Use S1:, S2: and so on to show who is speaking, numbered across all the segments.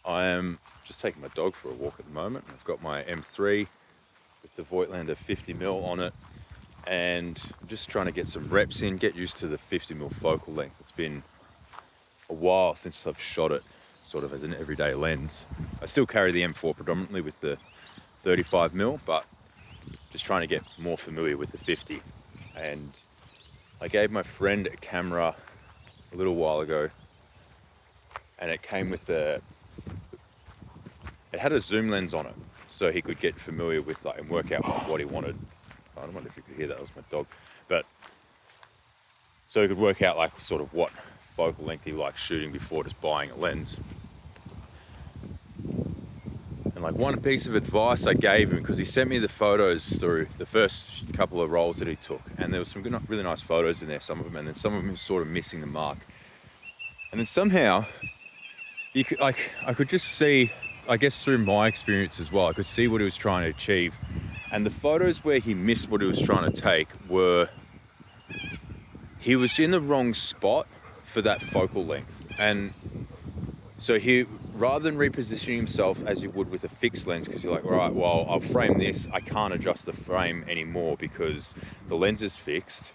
S1: I am just taking my dog for a walk at the moment. I've got my M3 with the Voigtlander 50mm on it, and I'm just trying to get some reps in, get used to the 50mm focal length. It's been a while since I've shot it sort of as an everyday lens. I still carry the M4 predominantly with the 35mm, but just trying to get more familiar with the 50. And I gave my friend a camera a little while ago, and it came with it had a zoom lens on it, so he could get familiar with and work out what he wanted. I don't wonder if you could hear that, was my dog. But so he could work out sort of what focal length he likes shooting before just buying a lens. And one piece of advice I gave him, because he sent me the photos through the first couple of rolls that he took, and there was some really nice photos in there, some of them, and then some of them sort of missing the mark. And then somehow I could just see, I guess through my experience as well, I could see what he was trying to achieve. And the photos where he missed what he was trying to take were, he was in the wrong spot for that focal length. And so he, rather than repositioning himself as you would with a fixed lens, because you're like, all right, well, I'll frame this, I can't adjust the frame anymore because the lens is fixed.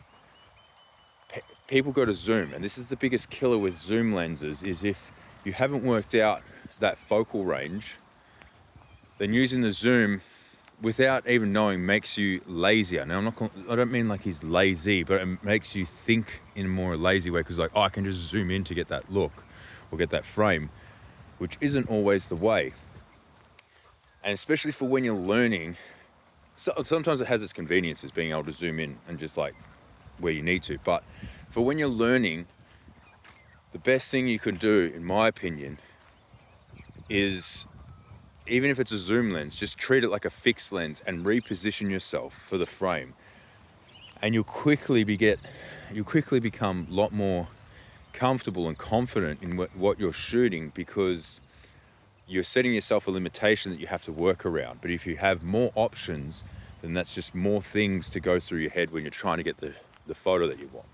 S1: People go to zoom, and this is the biggest killer with zoom lenses, is if you haven't worked out that focal range, then using the zoom without even knowing makes you lazier. Now, I don't mean like he's lazy, but it makes you think in a more lazy way, because I can just zoom in to get that look or get that frame, which isn't always the way. And especially for when you're learning, sometimes it has its conveniences being able to zoom in and just where you need to. But for when you're learning, the best thing you can do, in my opinion, is, even if it's a zoom lens, just treat it like a fixed lens and reposition yourself for the frame. And you'll quickly become a lot more comfortable and confident in what you're shooting, because you're setting yourself a limitation that you have to work around. But if you have more options, then that's just more things to go through your head when you're trying to get the photo that you want.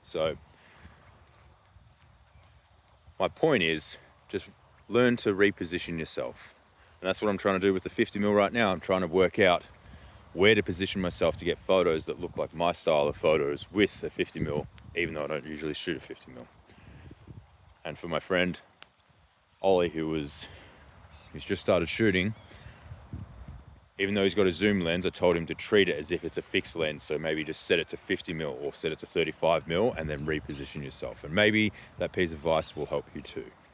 S1: So my point is, just learn to reposition yourself. And that's what I'm trying to do with the 50mm right now. I'm trying to work out where to position myself to get photos that look like my style of photos with a 50mm, even though I don't usually shoot a 50mm. And for my friend Ollie, who's just started shooting, even though he's got a zoom lens, I told him to treat it as if it's a fixed lens. So maybe just set it to 50mm or set it to 35mm and then reposition yourself. And maybe that piece of advice will help you too.